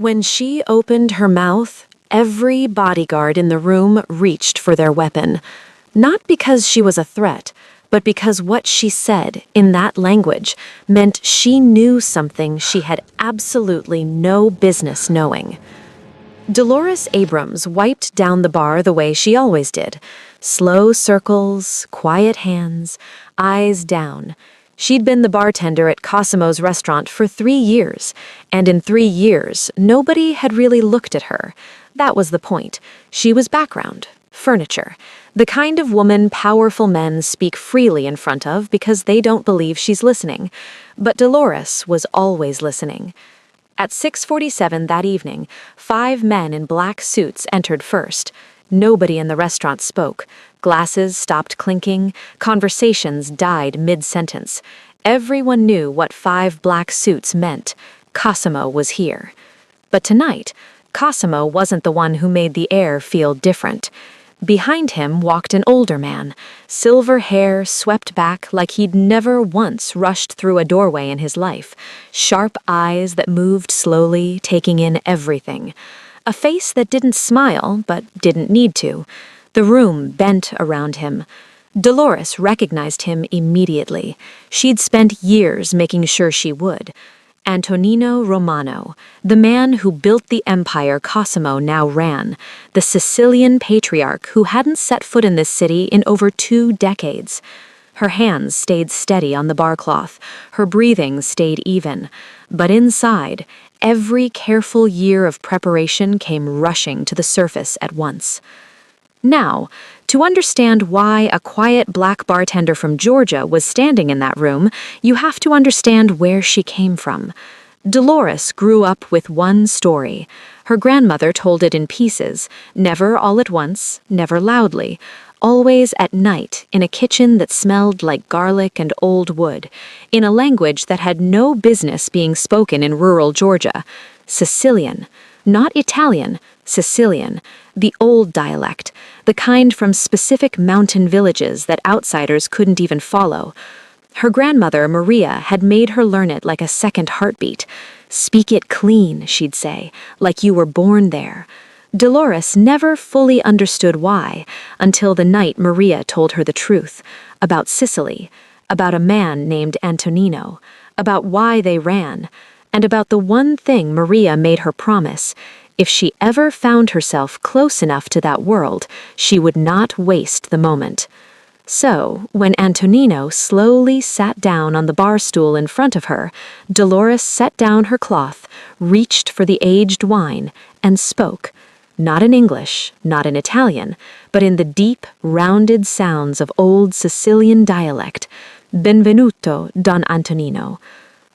When she opened her mouth, every bodyguard in the room reached for their weapon. Not because she was a threat, but because what she said in that language meant she knew something she had absolutely no business knowing. Dolores Abrams wiped down the bar the way she always did. Slow circles, quiet hands, eyes down. She'd been the bartender at Cosimo's restaurant for 3 years, and in 3 years, nobody had really looked at her. That was the point. She was background, furniture, the kind of woman powerful men speak freely in front of because they don't believe she's listening. But Dolores was always listening. At 6:47 that evening, 5 men in black suits entered first. Nobody in the restaurant spoke. Glasses stopped clinking. Conversations died mid-sentence. Everyone knew what 5 black suits meant. Cosimo was here. But tonight, Cosimo wasn't the one who made the air feel different. Behind him walked an older man, silver hair swept back like he'd never once rushed through a doorway in his life, sharp eyes that moved slowly, taking in everything. A face that didn't smile, but didn't need to. The room bent around him. Dolores recognized him immediately. She'd spent years making sure she would. Antonino Romano, the man who built the empire Cosimo now ran, the Sicilian patriarch who hadn't set foot in this city in over 2 decades. Her hands stayed steady on the bar cloth, her breathing stayed even, but inside, every careful year of preparation came rushing to the surface at once. Now, to understand why a quiet black bartender from Georgia was standing in that room, you have to understand where she came from. Dolores grew up with one story. Her grandmother told it in pieces, never all at once, never loudly, always at night in a kitchen that smelled like garlic and old wood, in a language that had no business being spoken in rural Georgia. Sicilian. Not Italian, Sicilian, the old dialect, the kind from specific mountain villages that outsiders couldn't even follow. Her grandmother, Maria, had made her learn it like a second heartbeat. Speak it clean, she'd say, like you were born there. Dolores never fully understood why, until the night Maria told her the truth, about Sicily, about a man named Antonino, about why they ran, and about the one thing Maria made her promise. If she ever found herself close enough to that world, she would not waste the moment. So, when Antonino slowly sat down on the bar stool in front of her, Dolores set down her cloth, reached for the aged wine, and spoke, not in English, not in Italian, but in the deep, rounded sounds of old Sicilian dialect. Benvenuto, Don Antonino.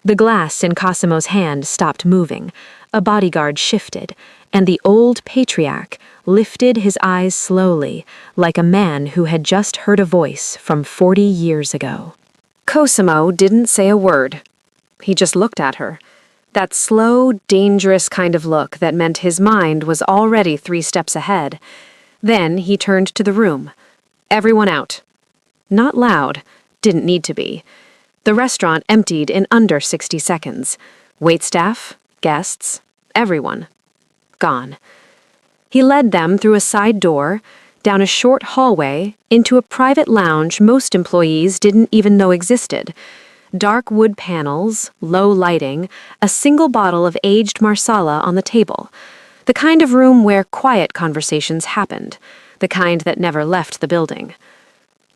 The glass in Cosimo's hand stopped moving. A bodyguard shifted, and the old patriarch lifted his eyes slowly, like a man who had just heard a voice from 40 years ago. Cosimo didn't say a word. He just looked at her. That slow, dangerous kind of look that meant his mind was already 3 steps ahead. Then he turned to the room. Everyone out. Not loud. Didn't need to be. The restaurant emptied in under 60 seconds. Waitstaff, guests, everyone. Gone. He led them through a side door, down a short hallway, into a private lounge most employees didn't even know existed. Dark wood panels, low lighting, a single bottle of aged Marsala on the table. The kind of room where quiet conversations happened, the kind that never left the building.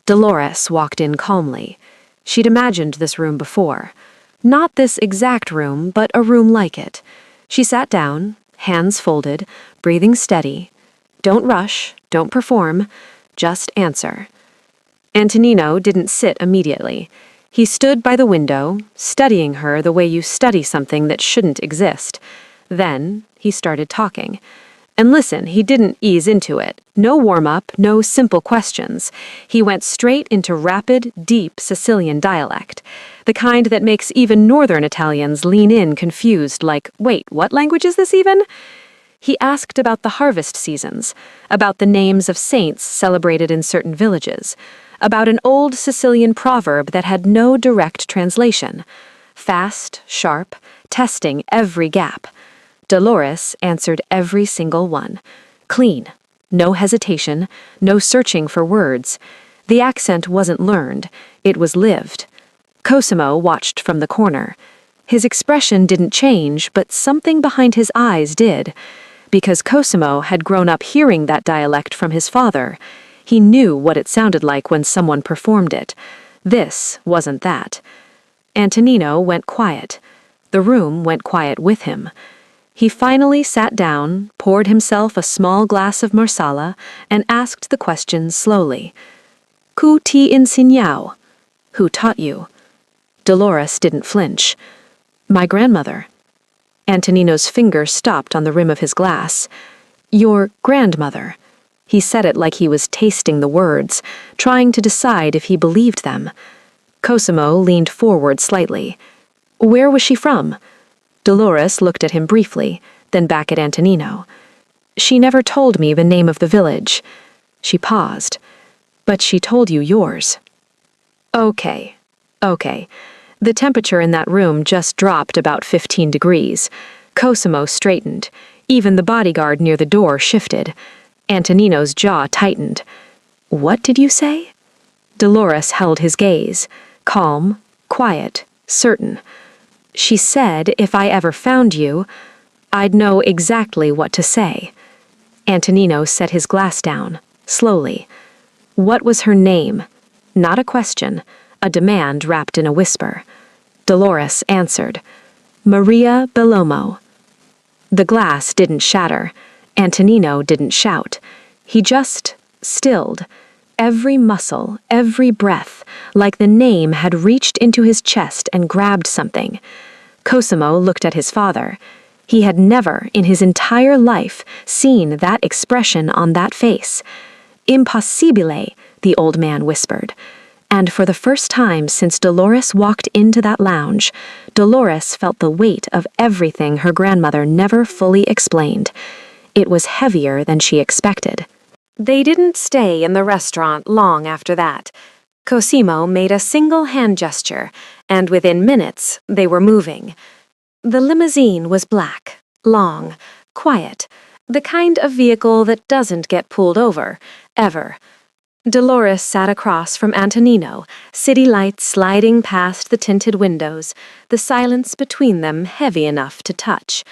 Dolores walked in calmly. She'd imagined this room before. Not this exact room, but a room like it. She sat down, hands folded, breathing steady. Don't rush, don't perform, just answer. Antonino didn't sit immediately. He stood by the window, studying her the way you study something that shouldn't exist. Then he started talking. And listen, he didn't ease into it. No warm-up, no simple questions. He went straight into rapid, deep Sicilian dialect. The kind that makes even northern Italians lean in confused, like, wait, what language is this even? He asked about the harvest seasons, about the names of saints celebrated in certain villages, about an old Sicilian proverb that had no direct translation. Fast, sharp, testing every gap. Dolores answered every single one. Clean. No hesitation, no searching for words. The accent wasn't learned, it was lived. Cosimo watched from the corner. His expression didn't change, but something behind his eyes did. Because Cosimo had grown up hearing that dialect from his father, he knew what it sounded like when someone performed it. This wasn't that. Antonino went quiet. The room went quiet with him. He finally sat down, poured himself a small glass of marsala, and asked the question slowly. Who ti insegnò? Who taught you? Dolores didn't flinch. My grandmother. Antonino's finger stopped on the rim of his glass. Your grandmother. He said it like he was tasting the words, trying to decide if he believed them. Cosimo leaned forward slightly. Where was she from? Dolores looked at him briefly, then back at Antonino. She never told me the name of the village. She paused. But she told you yours. Okay. The temperature in that room just dropped about 15 degrees. Cosimo straightened. Even the bodyguard near the door shifted. Antonino's jaw tightened. What did you say? Dolores held his gaze. Calm, quiet, certain. She said if I ever found you, I'd know exactly what to say. Antonino set his glass down, slowly. What was her name? Not a question, a demand wrapped in a whisper. Dolores answered. Maria Bellomo. The glass didn't shatter. Antonino didn't shout. He just stilled. Every muscle, every breath, like the name had reached into his chest and grabbed something. Cosimo looked at his father. He had never, in his entire life, seen that expression on that face. Impossibile, the old man whispered. And for the first time since Dolores walked into that lounge, Dolores felt the weight of everything her grandmother never fully explained. It was heavier than she expected. They didn't stay in the restaurant long after that. Cosimo made a single hand gesture, and within minutes they were moving. The limousine was black, long, quiet, the kind of vehicle that doesn't get pulled over, ever. Dolores sat across from Antonino, city lights sliding past the tinted windows, the silence between them heavy enough to touch.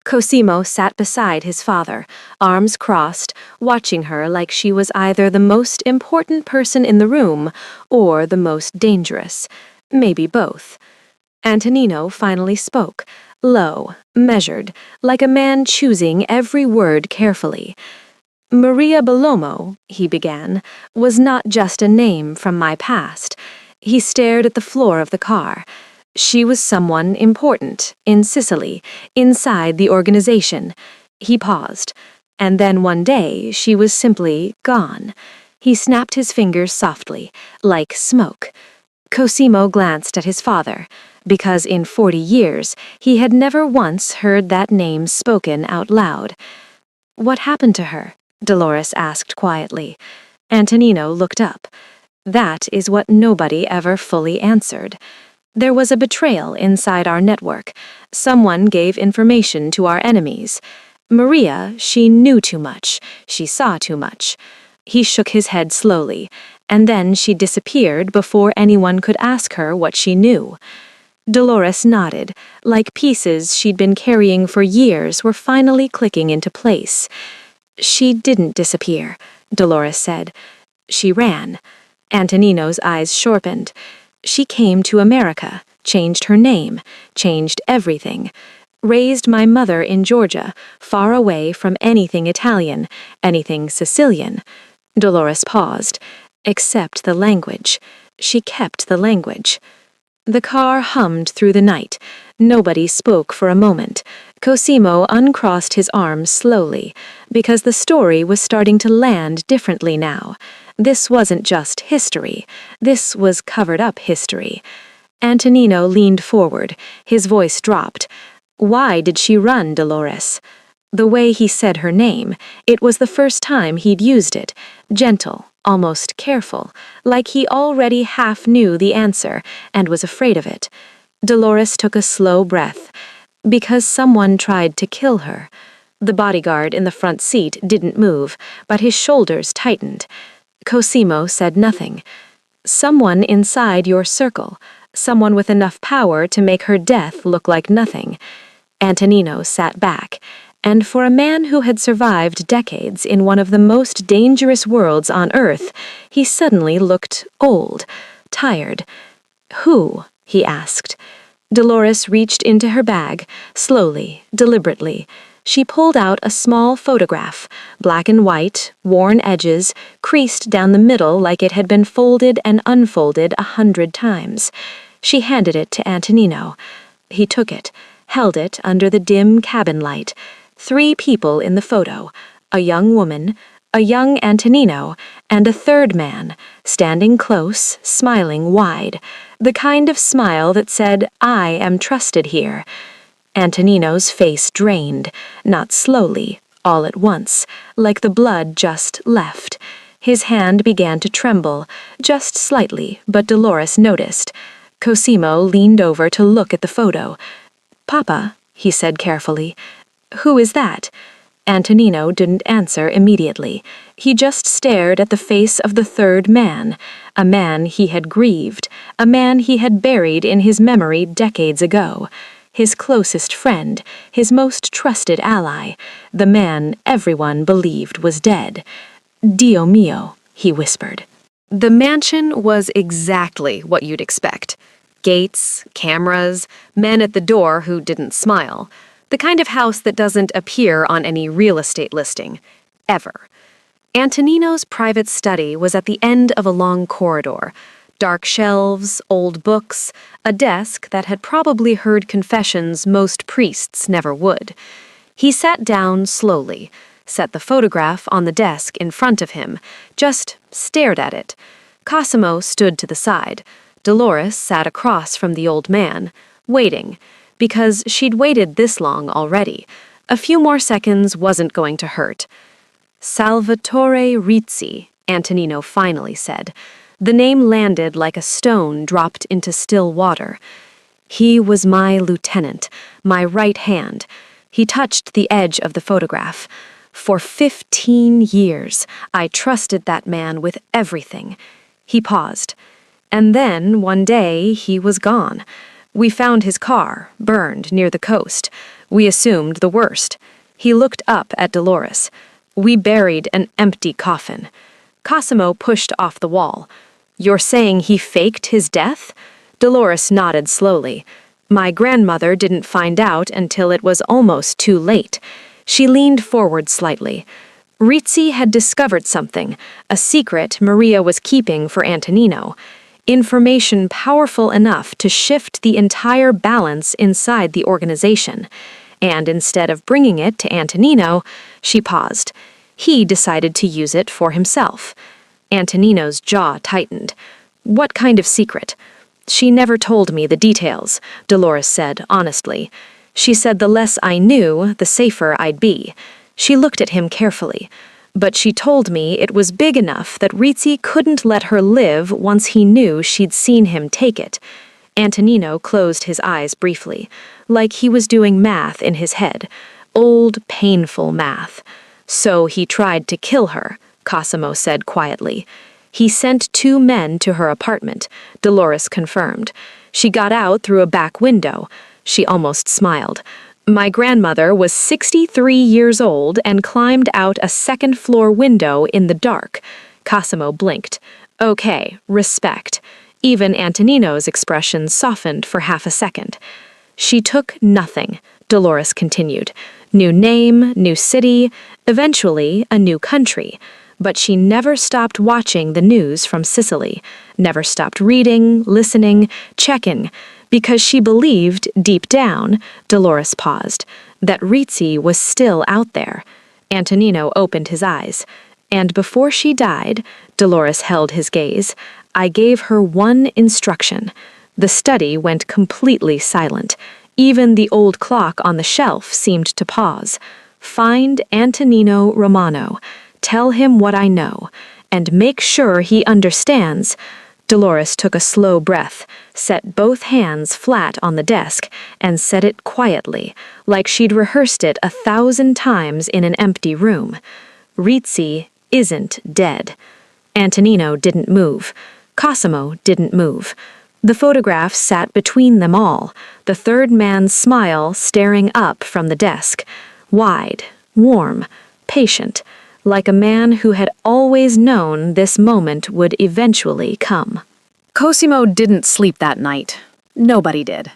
Cosimo sat beside his father, arms crossed, watching her like she was either the most important person in the room or the most dangerous, maybe both. Antonino finally spoke, low, measured, like a man choosing every word carefully. Maria Bellomo, he began, was not just a name from my past. He stared at the floor of the car. She was someone important, in Sicily, inside the organization. He paused. And then one day, she was simply gone. He snapped his fingers softly, like smoke. Cosimo glanced at his father, because in 40 years, he had never once heard that name spoken out loud. What happened to her? Dolores asked quietly. Antonino looked up. That is what nobody ever fully answered. There was a betrayal inside our network. Someone gave information to our enemies. Maria, she knew too much. She saw too much. He shook his head slowly, and then she disappeared before anyone could ask her what she knew. Dolores nodded, like pieces she'd been carrying for years were finally clicking into place. She didn't disappear, Dolores said. She ran. Antonino's eyes sharpened. She came to America, changed her name, changed everything. Raised my mother in Georgia, far away from anything Italian, anything Sicilian. Dolores paused. Except the language. She kept the language. The car hummed through the night. Nobody spoke for a moment. Cosimo uncrossed his arms slowly, because the story was starting to land differently now. This wasn't just history. This was covered-up history. Antonino leaned forward. His voice dropped. Why did she run, Dolores? The way he said her name, it was the first time he'd used it. Gentle, almost careful, like he already half knew the answer and was afraid of it. Dolores took a slow breath. Because someone tried to kill her. The bodyguard in the front seat didn't move, but his shoulders tightened. Cosimo said nothing. Someone inside your circle, someone with enough power to make her death look like nothing. Antonino sat back, and for a man who had survived decades in one of the most dangerous worlds on Earth, he suddenly looked old, tired. Who? He asked. Dolores reached into her bag, slowly, deliberately. She pulled out a small photograph, black and white, worn edges, creased down the middle like it had been folded and unfolded 100 times. She handed it to Antonino. He took it, held it under the dim cabin light. 3 people in the photo, a young woman, a young Antonino, and a third man, standing close, smiling wide, the kind of smile that said, "I am trusted here." Antonino's face drained, not slowly, all at once, like the blood just left. His hand began to tremble, just slightly, but Dolores noticed. Cosimo leaned over to look at the photo. "Papa," he said carefully, "who is that?" Antonino didn't answer immediately. He just stared at the face of the third man, a man he had grieved, a man he had buried in his memory decades ago. His closest friend, his most trusted ally, the man everyone believed was dead. "Dio mio," he whispered. The mansion was exactly what you'd expect. Gates, cameras, men at the door who didn't smile. The kind of house that doesn't appear on any real estate listing. Ever. Antonino's private study was at the end of a long corridor. Dark shelves, old books, a desk that had probably heard confessions most priests never would. He sat down slowly, set the photograph on the desk in front of him, just stared at it. Cosimo stood to the side. Dolores sat across from the old man, waiting, because she'd waited this long already. A few more seconds wasn't going to hurt. "Salvatore Rizzi," Antonino finally said. The name landed like a stone dropped into still water. "He was my lieutenant, my right hand." He touched the edge of the photograph. "For 15 years, I trusted that man with everything." He paused. "And then, one day, he was gone. We found his car, burned near the coast. We assumed the worst." He looked up at Dolores. "We buried an empty coffin." Cosimo pushed off the wall. "You're saying he faked his death?" Dolores nodded slowly. "My grandmother didn't find out until it was almost too late." She leaned forward slightly. Rizzi had discovered something, a secret Maria was keeping for Antonino. Information powerful enough to shift the entire balance inside the organization. And instead of bringing it to Antonino, she paused. He decided to use it for himself. Antonino's jaw tightened. "What kind of secret?" "She never told me the details," Dolores said honestly. "She said the less I knew, the safer I'd be." She looked at him carefully. "But she told me it was big enough that Rizzi couldn't let her live once he knew she'd seen him take it." Antonino closed his eyes briefly, like he was doing math in his head. Old, painful math. "So he tried to kill her," Cosimo said quietly. "He sent 2 men to her apartment," Dolores confirmed. "She got out through a back window." She almost smiled. "My grandmother was 63 years old and climbed out a second-floor window in the dark." Cosimo blinked. "Okay, respect." Even Antonino's expression softened for half a second. "She took nothing," Dolores continued. "New name, new city, eventually a new country. But she never stopped watching the news from Sicily, never stopped reading, listening, checking, because she believed, deep down," Dolores paused, "that Rizzi was still out there." Antonino opened his eyes. "And before she died," Dolores held his gaze, "I gave her one instruction." The study went completely silent. Even the old clock on the shelf seemed to pause. "Find Antonino Romano. Tell him what I know. And make sure he understands." Dolores took a slow breath. set both hands flat on the desk, and said it quietly, like she'd rehearsed it 1,000 times in an empty room. Rizzi isn't dead. Antonino didn't move. Cosimo didn't move. The photograph sat between them all, the third man's smile staring up from the desk, wide, warm, patient, like a man who had always known this moment would eventually come. Cosimo didn't sleep that night. Nobody did.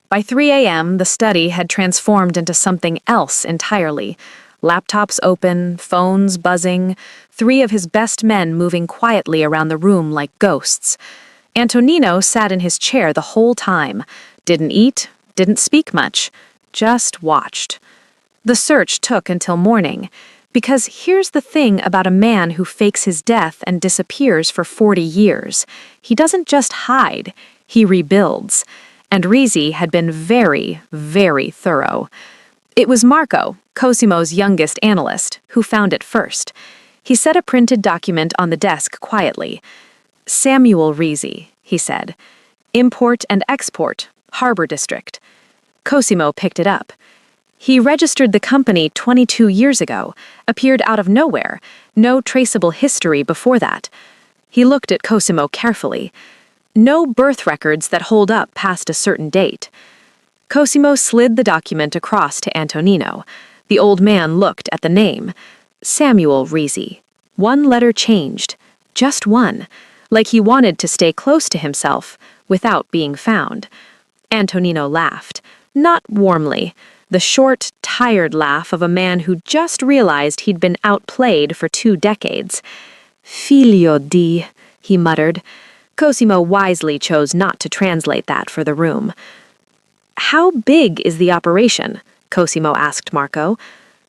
By 3 a.m., the study had transformed into something else entirely. Laptops open, phones buzzing, 3 of his best men moving quietly around the room like ghosts. Antonino sat in his chair the whole time, didn't eat, didn't speak much, just watched. The search took until morning, because here's the thing about a man who fakes his death and disappears for 40 years. He doesn't just hide, he rebuilds. And Rizzi had been very, very thorough. It was Marco, Cosimo's youngest analyst, who found it first. He set a printed document on the desk quietly. Samuel Rizzi, he said. Import and export, Harbor District. Cosimo picked it up. He registered the company 22 years ago, appeared out of nowhere, no traceable history before that. He looked at Cosimo carefully. No birth records that hold up past a certain date. Cosimo slid the document across to Antonino. The old man looked at the name. Samuel Rizzi. 1 letter changed. Just 1. Like he wanted to stay close to himself, without being found. Antonino laughed. Not warmly. The short, tired laugh of a man who just realized he'd been outplayed for 2 decades. Figlio di, he muttered. Cosimo wisely chose not to translate that for the room. How big is the operation? Cosimo asked Marco.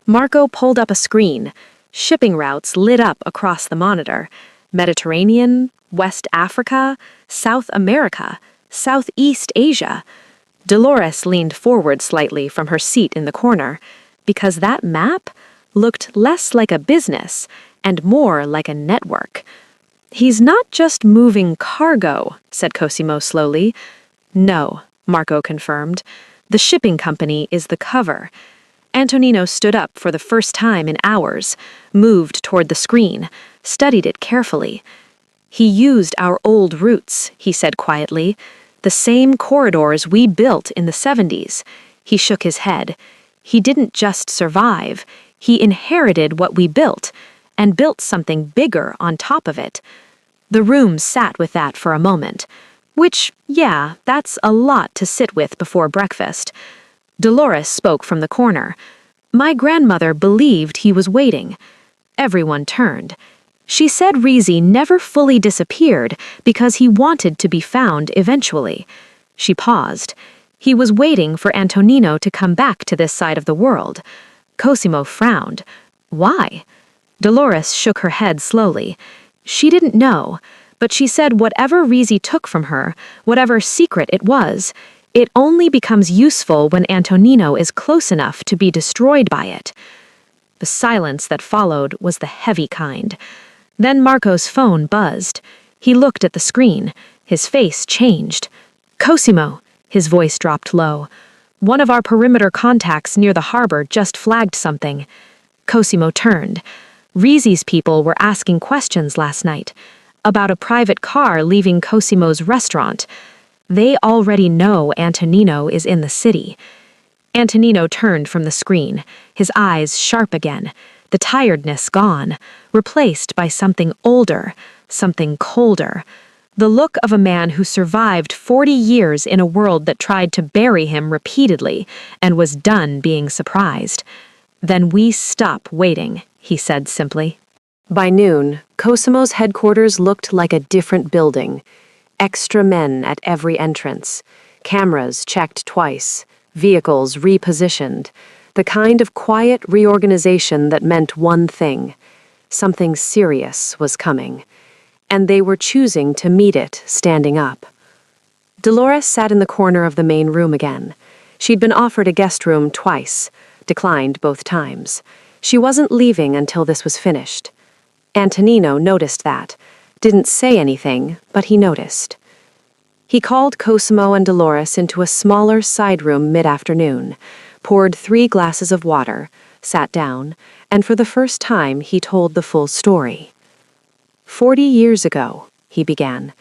Marco pulled up a screen. Shipping routes lit up across the monitor. Mediterranean, West Africa, South America, Southeast Asia. Dolores leaned forward slightly from her seat in the corner, because that map looked less like a business and more like a network. He's not just moving cargo, said Cosimo slowly. No, Marco confirmed. The shipping company is the cover. Antonino stood up for the first time in hours, moved toward the screen, studied it carefully. He used our old routes, he said quietly. The same corridors we built in the 70s. He shook his head. He didn't just survive. He inherited what we built, and built something bigger on top of it. The room sat with that for a moment. Which, yeah, that's a lot to sit with before breakfast. Dolores spoke from the corner. My grandmother believed he was waiting. Everyone turned. She said Rizzi never fully disappeared because he wanted to be found eventually. She paused. He was waiting for Antonino to come back to this side of the world. Cosimo frowned. Why? Dolores shook her head slowly. She didn't know, but she said whatever Rizzi took from her, whatever secret it was, it only becomes useful when Antonino is close enough to be destroyed by it. The silence that followed was the heavy kind. Then Marco's phone buzzed. He looked at the screen. His face changed. Cosimo, his voice dropped low. One of our perimeter contacts near the harbor just flagged something. Cosimo turned. Rizzi's people were asking questions last night about a private car leaving Cosimo's restaurant. They already know Antonino is in the city. Antonino turned from the screen, his eyes sharp again, the tiredness gone, replaced by something older, something colder. The look of a man who survived 40 years in a world that tried to bury him repeatedly and was done being surprised. Then we stop waiting, he said simply. By noon, Cosimo's headquarters looked like a different building. Extra men at every entrance, cameras checked twice, vehicles repositioned, the kind of quiet reorganization that meant one thing. Something serious was coming, and they were choosing to meet it standing up. Dolores sat in the corner of the main room again. She'd been offered a guest room twice, declined both times. She wasn't leaving until this was finished. Antonino noticed that. Didn't say anything, but he noticed. He called Cosimo and Dolores into a smaller side room mid-afternoon, poured 3 glasses of water, sat down, and for the first time he told the full story. 40 years ago, he began,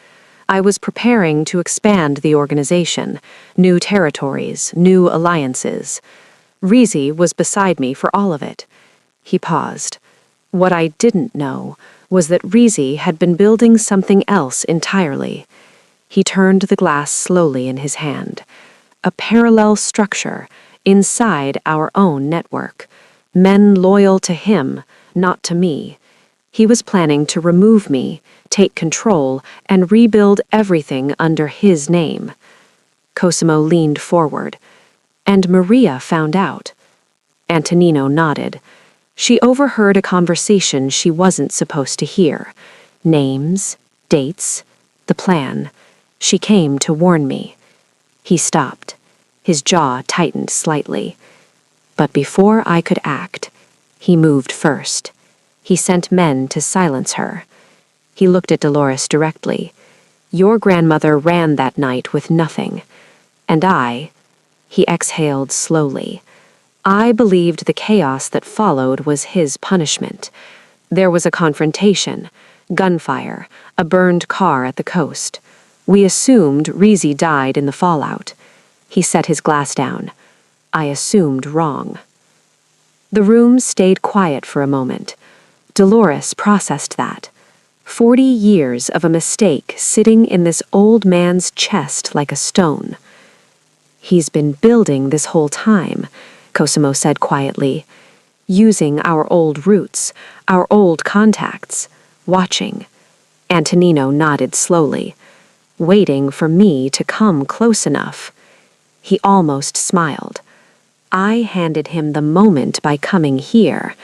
I was preparing to expand the organization, new territories, new alliances. Rizi was beside me for all of it. He paused. What I didn't know was that Rizi had been building something else entirely. He turned the glass slowly in his hand. A parallel structure inside our own network. Men loyal to him, not to me. He was planning to remove me, take control, and rebuild everything under his name. Cosimo leaned forward. And Maria found out. Antonino nodded. She overheard a conversation she wasn't supposed to hear. Names, dates, the plan. She came to warn me. He stopped. His jaw tightened slightly. But before I could act, he moved first. He sent men to silence her. He looked at Dolores directly. Your grandmother ran that night with nothing. And he exhaled slowly. I believed the chaos that followed was his punishment. There was a confrontation, gunfire, a burned car at the coast. We assumed Rizi died in the fallout. He set his glass down. I assumed wrong. The room stayed quiet for a moment. Dolores processed that. 40 years of a mistake sitting in this old man's chest like a stone. He's been building this whole time, Cosimo said quietly, using our old roots, our old contacts, watching. Antonino nodded slowly, waiting for me to come close enough. He almost smiled. I handed him the moment by coming here,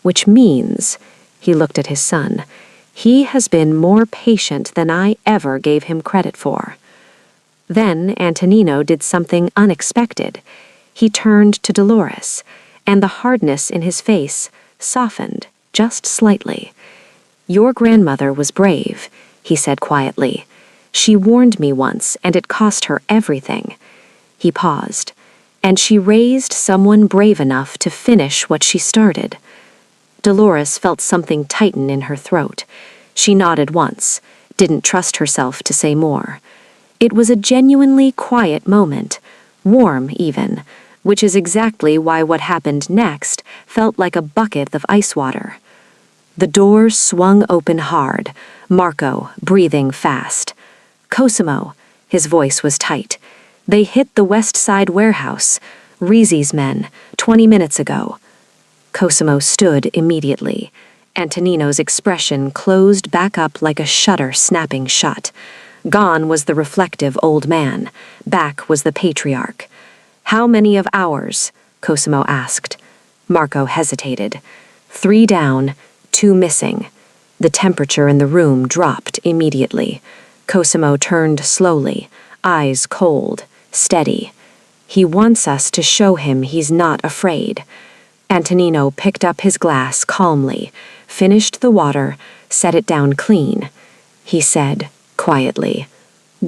which means, he looked at his son, he has been more patient than I ever gave him credit for. Then Antonino did something unexpected. He turned to Dolores, and the hardness in his face softened just slightly. Your grandmother was brave, he said quietly. She warned me once, and it cost her everything. He paused. And she raised someone brave enough to finish what she started. Dolores felt something tighten in her throat. She nodded once, didn't trust herself to say more. It was a genuinely quiet moment, warm even, which is exactly why what happened next felt like a bucket of ice water. The door swung open hard, Marco breathing fast. Cosimo, his voice was tight. They hit the West Side warehouse, Rizi's men, 20 minutes ago. Cosimo stood immediately. Antonino's expression closed back up like a shutter snapping shut. Gone was the reflective old man. Back was the patriarch. How many of ours? Cosimo asked. Marco hesitated. 3 down, 2 missing. The temperature in the room dropped immediately. Cosimo turned slowly, eyes cold, steady. He wants us to show him he's not afraid. Antonino picked up his glass calmly, finished the water, set it down clean. He said, quietly,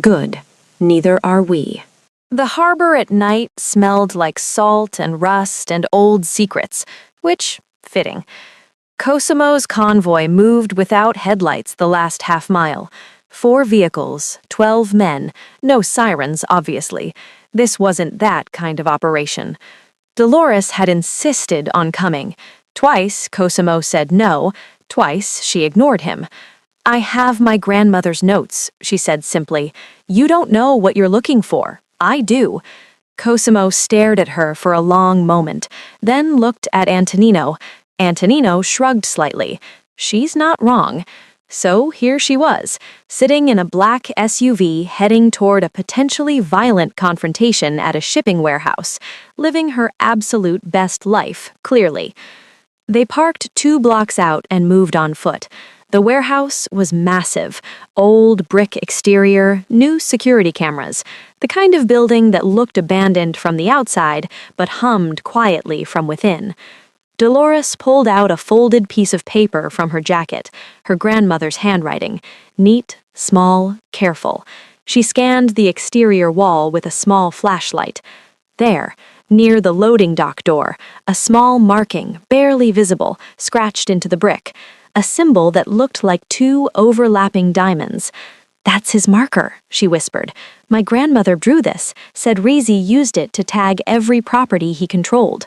"Good, neither are we." The harbor at night smelled like salt and rust and old secrets, which, fitting. Cosimo's convoy moved without headlights the last half-mile. 4 vehicles, 12 men, no sirens, obviously. This wasn't that kind of operation. Dolores had insisted on coming. Twice, Cosimo said no. Twice, she ignored him. "I have my grandmother's notes," she said simply. "You don't know what you're looking for. I do." Cosimo stared at her for a long moment, then looked at Antonino. Antonino shrugged slightly. She's not wrong. So here she was, sitting in a black SUV heading toward a potentially violent confrontation at a shipping warehouse, living her absolute best life, clearly. They parked 2 blocks out and moved on foot. The warehouse was massive, old brick exterior, new security cameras, the kind of building that looked abandoned from the outside but hummed quietly from within. Dolores pulled out a folded piece of paper from her jacket, her grandmother's handwriting, neat, small, careful. She scanned the exterior wall with a small flashlight. There, near the loading dock door, a small marking, barely visible, scratched into the brick, a symbol that looked like two overlapping diamonds. "That's his marker," she whispered. "My grandmother drew this, said Rizzi used it to tag every property he controlled."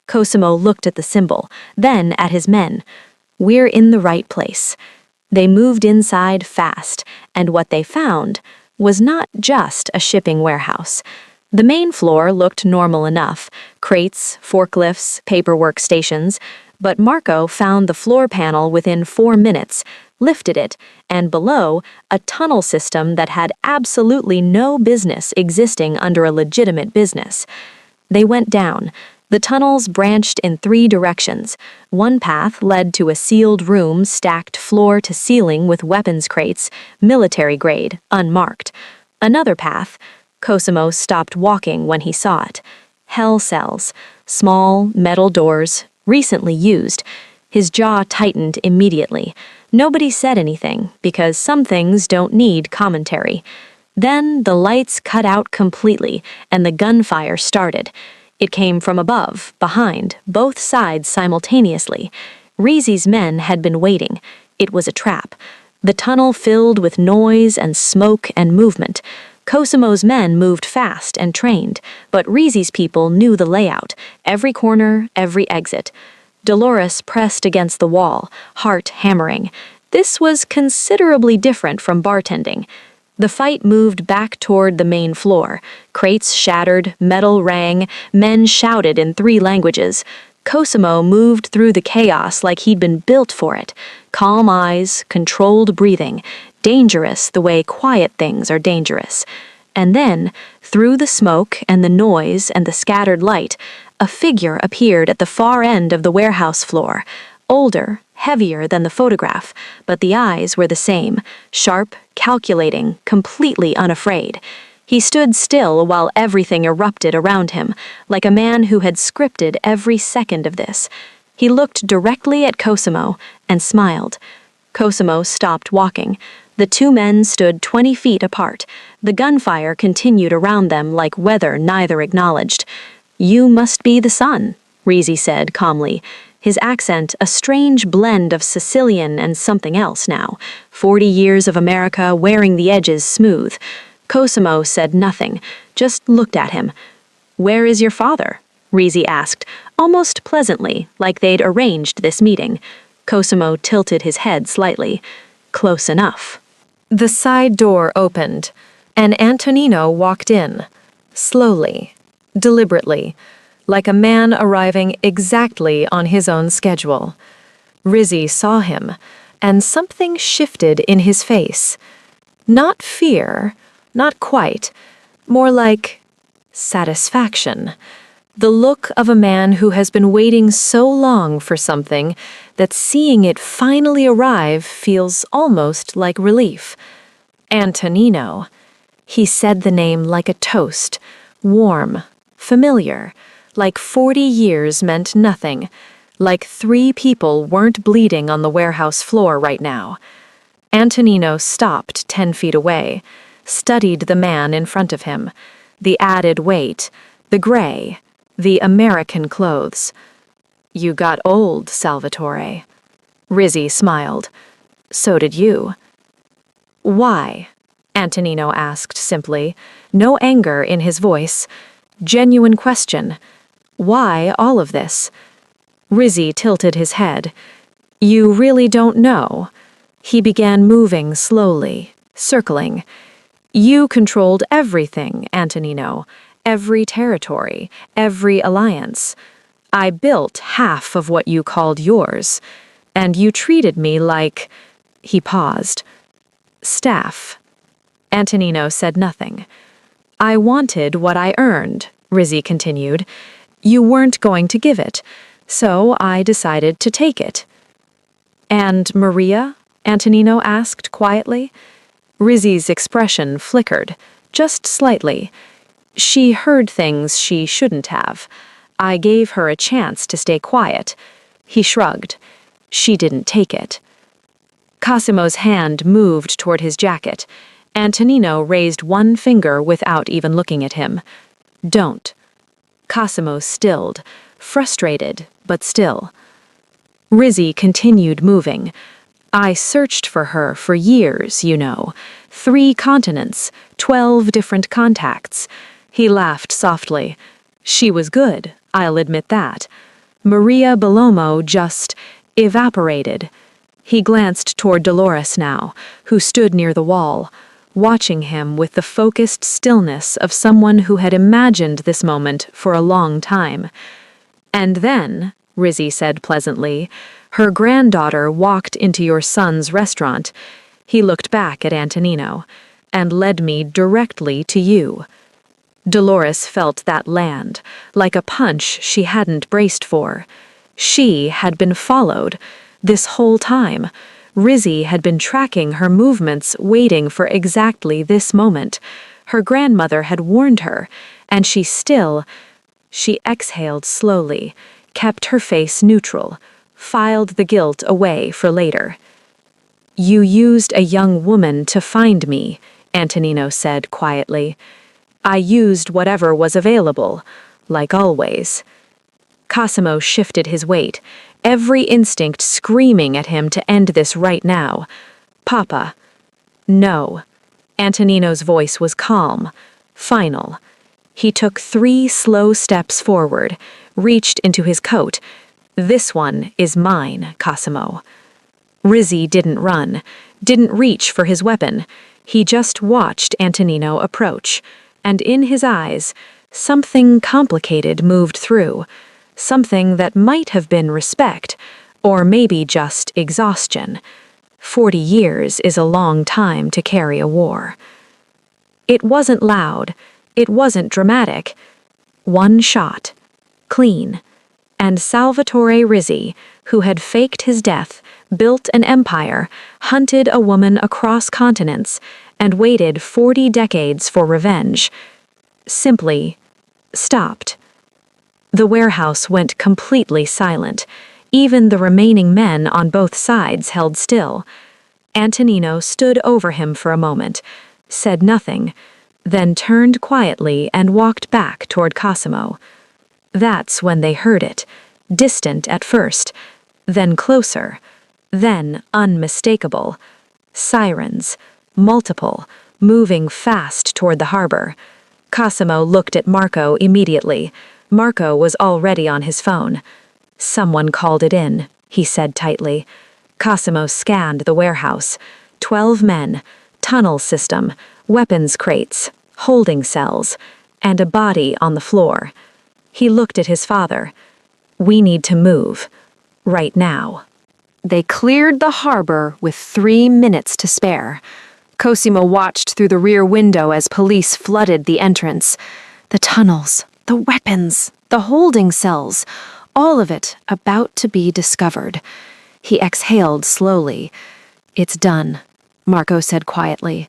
Cosimo looked at the symbol, then at his men. "We're in the right place." They moved inside fast, and what they found was not just a shipping warehouse. The main floor looked normal enough, crates, forklifts, paperwork stations, but Marco found the floor panel within 4 minutes, lifted it, and below, a tunnel system that had absolutely no business existing under a legitimate business. They went down. The tunnels branched in 3 directions. One path led to a sealed room stacked floor to ceiling with weapons crates, military grade, unmarked. Another path, Cosimo stopped walking when he saw it. Hell cells, small, metal doors, recently used. His jaw tightened immediately. Nobody said anything, because some things don't need commentary. Then the lights cut out completely, and the gunfire started. It came from above, behind, both sides simultaneously. Rizzi's men had been waiting. It was a trap. The tunnel filled with noise and smoke and movement. Cosimo's men moved fast and trained, but Rizzi's people knew the layout, every corner, every exit. Dolores pressed against the wall, heart hammering. This was considerably different from bartending. The fight moved back toward the main floor. Crates shattered, metal rang, men shouted in 3 languages. Cosimo moved through the chaos like he'd been built for it. Calm eyes, controlled breathing, dangerous the way quiet things are dangerous. And then, through the smoke and the noise and the scattered light, a figure appeared at the far end of the warehouse floor. Older, heavier than the photograph, but the eyes were the same, sharp, calculating, completely unafraid. He stood still while everything erupted around him, like a man who had scripted every second of this. He looked directly at Cosimo and smiled. Cosimo stopped walking. The 2 men stood 20 feet apart. The gunfire continued around them like weather neither acknowledged. "You must be the son," Rizzi said calmly. His accent a strange blend of Sicilian and something else now. 40 years of America wearing the edges smooth. Cosimo said nothing, just looked at him. "Where is your father?" Rizzi asked, almost pleasantly, like they'd arranged this meeting. Cosimo tilted his head slightly. "Close enough." The side door opened, and Antonino walked in, slowly, deliberately, like a man arriving exactly on his own schedule. Rizzi saw him, and something shifted in his face. Not fear, not quite, more like satisfaction. The look of a man who has been waiting so long for something that seeing it finally arrive feels almost like relief. Antonino. He said the name like a toast, warm, familiar, like 40 years meant nothing, like 3 people weren't bleeding on the warehouse floor right now. Antonino stopped 10 feet away, studied the man in front of him, the added weight, the gray, the American clothes. "You got old, Salvatore." Rizzi smiled. "So did you." "Why?" Antonino asked simply, no anger in his voice. Genuine question. Why all of this? Rizzi tilted his head. "You really don't know?" He began moving slowly, circling. "You controlled everything, Antonino. Every territory, every alliance. I built half of what you called yours. And you treated me like—" He paused. "Staff." Antonino said nothing. "I wanted what I earned," Rizzi continued. "You weren't going to give it, so I decided to take it." "And Maria?" Antonino asked quietly. Rizzi's expression flickered, just slightly. "She heard things she shouldn't have. I gave her a chance to stay quiet." He shrugged. "She didn't take it." Cosimo's hand moved toward his jacket. Antonino raised one finger without even looking at him. Don't. Cosimo stilled, frustrated, but still. Rizzy continued moving. I searched for her for years, you know. 3 continents, 12 different contacts. He laughed softly. She was good, I'll admit that. Maria Bellomo just evaporated. He glanced toward Dolores now, who stood near the wall, watching him with the focused stillness of someone who had imagined this moment for a long time. And then, Rizzy said pleasantly, her granddaughter walked into your son's restaurant. He looked back at Antonino, and led me directly to you. Dolores felt that land, like a punch she hadn't braced for. She had been followed. This whole time, Rizzy had been tracking her movements, waiting for exactly this moment. Her grandmother had warned her, and she exhaled slowly, kept her face neutral, filed the guilt away for later. You used a young woman to find me, Antonino said quietly. I used whatever was available, like always. Cosimo shifted his weight, every instinct screaming at him to end this right now. Papa. No. Antonino's voice was calm, final. He took 3 slow steps forward, reached into his coat. This one is mine, Cosimo. Rizzy didn't run, didn't reach for his weapon. He just watched Antonino approach, and in his eyes, something complicated moved through. Something that might have been respect, or maybe just exhaustion. 40 years is a long time to carry a war. It wasn't loud. It wasn't dramatic. One shot. Clean. And Salvatore Rizzy, who had faked his death, built an empire, hunted a woman across continents, and waited 40 decades for revenge, simply stopped. The warehouse went completely silent. Even the remaining men on both sides held still. Antonino stood over him for a moment, said nothing, then turned quietly and walked back toward Cosimo. That's when they heard it, distant at first, then closer, then unmistakable. Sirens, multiple, moving fast toward the harbor. Cosimo looked at Marco immediately. Marco was already on his phone. Someone called it in, he said tightly. Cosimo scanned the warehouse. 12 men, tunnel system, weapons crates, holding cells, and a body on the floor. He looked at his father. We need to move. Right now. They cleared the harbor with 3 minutes to spare. Cosimo watched through the rear window as police flooded the entrance. The tunnels, the weapons, the holding cells, all of it about to be discovered. He exhaled slowly. It's done, Marco said quietly.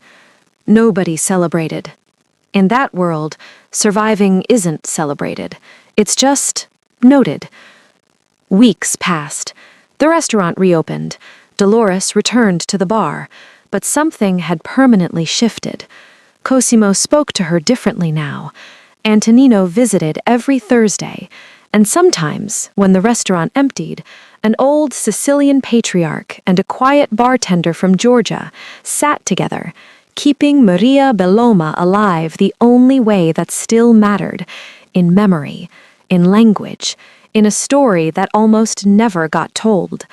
Nobody celebrated. In that world, surviving isn't celebrated. It's just noted. Weeks passed. The restaurant reopened. Dolores returned to the bar, but something had permanently shifted. Cosimo spoke to her differently now. Antonino visited every Thursday, and sometimes, when the restaurant emptied, an old Sicilian patriarch and a quiet bartender from Georgia sat together, keeping Maria Bellomo alive the only way that still mattered, in memory, in language, in a story that almost never got told.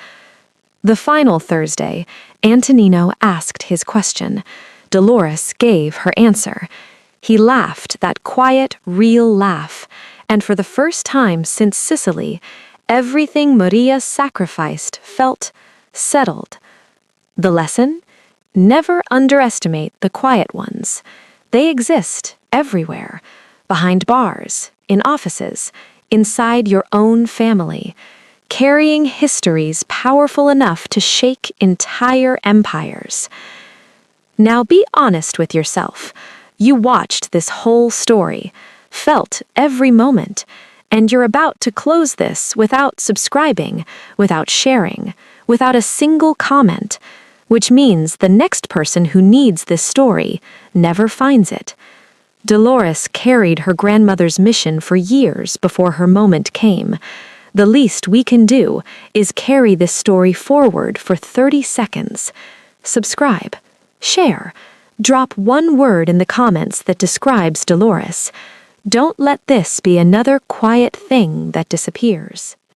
The final Thursday, Antonino asked his question. Dolores gave her answer. He laughed that quiet, real laugh, and for the first time since Sicily, everything Maria sacrificed felt settled. The lesson? Never underestimate the quiet ones. They exist everywhere, behind bars, in offices, inside your own family, carrying histories powerful enough to shake entire empires. Now be honest with yourself. You watched this whole story, felt every moment, and you're about to close this without subscribing, without sharing, without a single comment. which means the next person who needs this story never finds it. Dolores carried her grandmother's mission for years before her moment came. The least we can do is carry this story forward for 30 seconds. Subscribe, share, drop one word in the comments that describes Dolores. Don't let this be another quiet thing that disappears.